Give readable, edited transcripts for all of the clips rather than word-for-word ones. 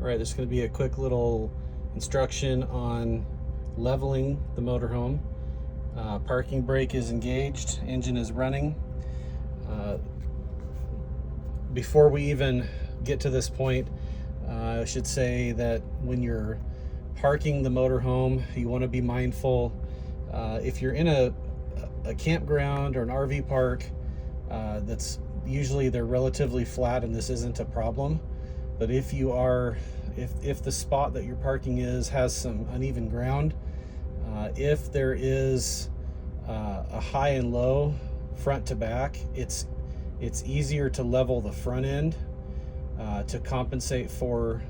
Alright, there's going to be a quick little instruction on leveling the motorhome. Parking brake is engaged, engine is running. Before we even get to this point, I should say that when you're parking the motorhome, you want to be mindful. If you're in a campground or an RV park, that's usually they're relatively flat and this isn't a problem. But if you are, if the spot that you're parking has some uneven ground, if there is a high and low front to back, it's easier to level the front end to compensate for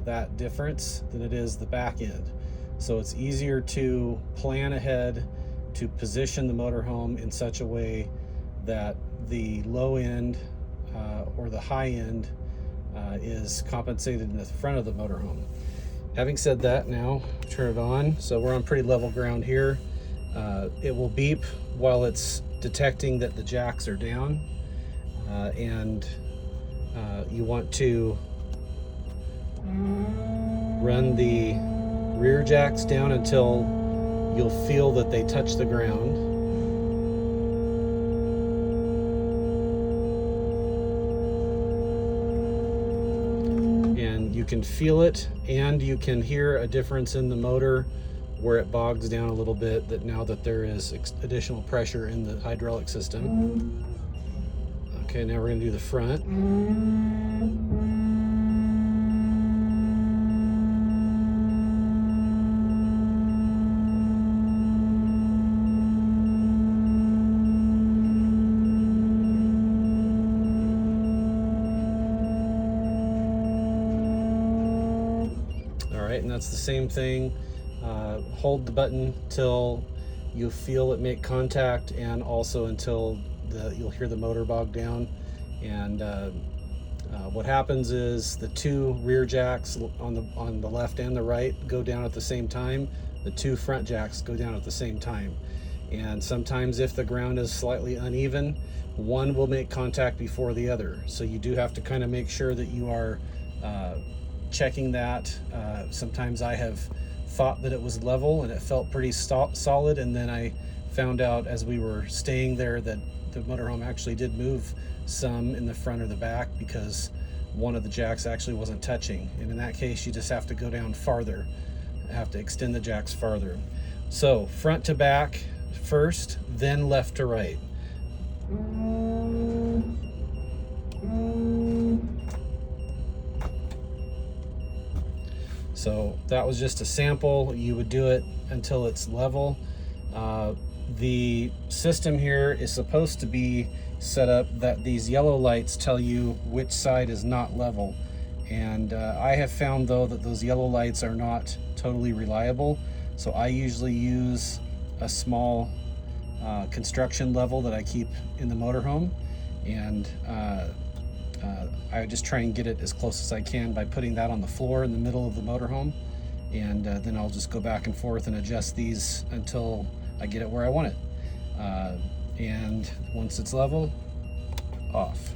that difference than it is the back end. So it's easier to plan ahead to position the motorhome in such a way that the low end or the high end is compensated in the front of the motorhome. Having said that, now turn it on. So we're on pretty level ground here. It will beep while it's detecting that the jacks are down, and you want to run the rear jacks down until you'll feel that they touch the ground. And you can feel it, and you can hear a difference in the motor where it bogs down a little bit, that now that there is additional pressure in the hydraulic system. Okay, now we're going to do the front. And that's the same thing. Hold the button till you feel it make contact, and also until you'll hear the motor bog down. And what happens is the two rear jacks on the left and the right go down at the same time. The two front jacks go down at the same time. And sometimes if the ground is slightly uneven, one will make contact before the other. So you do have to kind of make sure that you are checking that. Sometimes I have thought that it was level and it felt pretty solid, and then I found out as we were staying there that the motorhome actually did move some in the front or the back because one of the jacks actually wasn't touching. And in that case, you just have to go down farther, have to extend the jacks farther. So front to back first, then left to right. So that was just a sample. You would do it until it's level. The system here is supposed to be set up that these yellow lights tell you which side is not level. And I have found though that those yellow lights are not totally reliable. So I usually use a small construction level that I keep in the motorhome. And I just try and get it as close as I can by putting that on the floor in the middle of the motorhome, and then I'll just go back and forth and adjust these until I get it where I want it. And once it's level, off.